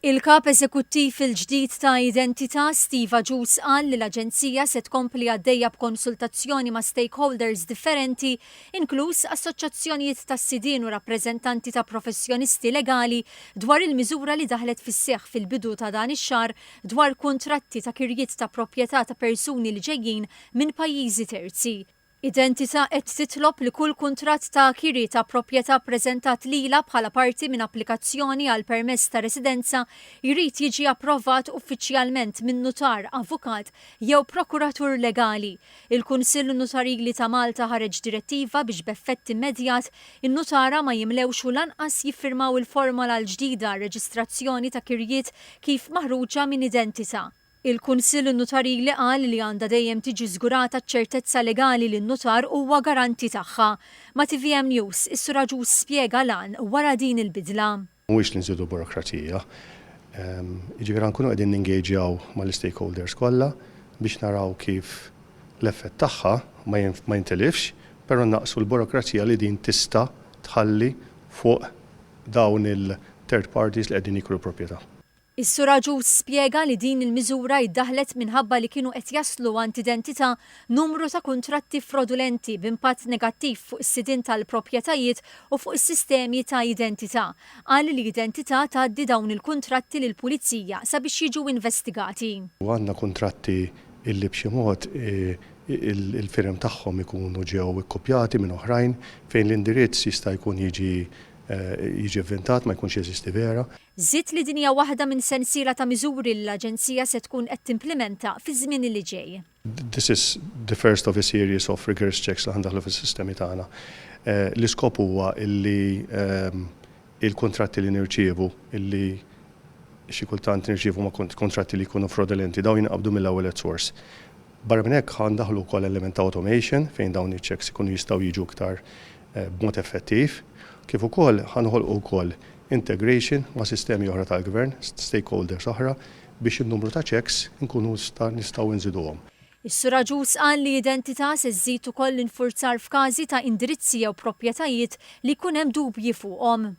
Il-kap eżekuttiv il-ġdid ta' Identità Steve Agius qal li l-Aġenzija se tkompli għaddejja b'konsultazzjoni ma' stakeholders differenti, inkluż assoċjazzjonijiet ta' sidien u rappreżentanti ta' professjonisti legali dwar il-miżura li daħlet fis-seħħ fil-bidu ta' dan ix-xahar dwar kuntratti ta' kirjiet ta' proprjetà ta' persuni li ġejjin minn pajjiżi terzi. Identità qed titlob li kull kuntratt ta' kirri ta' proprjetà ppreżentat lilha bħala parti minn applikazzjoni għal permess ta' residenza jrid jiġi approvat uffiċjalment minn notar, avukat jew prokuratur legali. Il-Kunsill Notarili ta' Malta ħareġ direttiva biex b'effett immedjat in-notara ma jimlewx u lanqas jiffirmaw il-formola l-ġdida reġistrazzjoni ta' kirjiet kif maħruġa minn Identità. Il-Kunsill Notarili qal li għandha dejjem tiġi żgurata ċ-ċertezza legali lin-notar huwa garanti tagħha. Ma' TVM News, is-Sur Agius spjega lan wara din il-bidla. Mhuwiex li nżidu burokrazija. Jiġifieri nkunu qegħdin ningeġjaw mal-stakeholders kollha biex naraw kif l-effett tagħha ma jintilifx, però naqsu l-burokrazija li din tista' tħalli fuq dawn il-third parties li qegħdin jikru proprjetà. Is-Sur Agius spjega li din il-miżura jiddaħlet minħabba li kienu qed jaslu għand Identità numru ta' kuntratti fraudulenti b'impatt negattiv fuq is-sidien tal-proprjetajiet u fuq is-sistemi ta' Identità. Qal li Identità tgħaddi dawn il-kuntratti lill-Pulizija sabiex jiġu investigati. Għandna kuntratti illi b'xi mod il-firem tagħhom ikunu ġew ikkopjati minn oħrajn fejn l-indirizz jista' jkun jiġi avventat ma jkunx jeżisti vera. Żied li din hija waħda minn sensiela ta' miżuri li l-Aġenzija se tkun qed timplementa fi żmien li ġej. This is the first of a series of rigorous checks li ħandaħlu fis-sistemi tagħna. L-iskop huwa illi il-kontratti li nirċievu illi xi kultant nirċievu ma' kontratti li jkunu fraudulenti dawn jinqabdu mill-ewwel source. Barra minn hekk ħandaħlu wkoll element ta' automation fejn dawn iċ-checks ikunu jistgħu jiġu iktar b'mod effettiv. Kif ukoll ħanħolqu wkoll integration ma' sistemi oħra tal-gvern, stakeholders oħra, biex in-numru ta' checks nkunu nistgħu nżiduhom. Is-Sur Agius qal li Identità se żżid ukoll l-infurzar f'każi ta' indirizzi jew proprjetajiet li jkun hemm dubji fuqhom.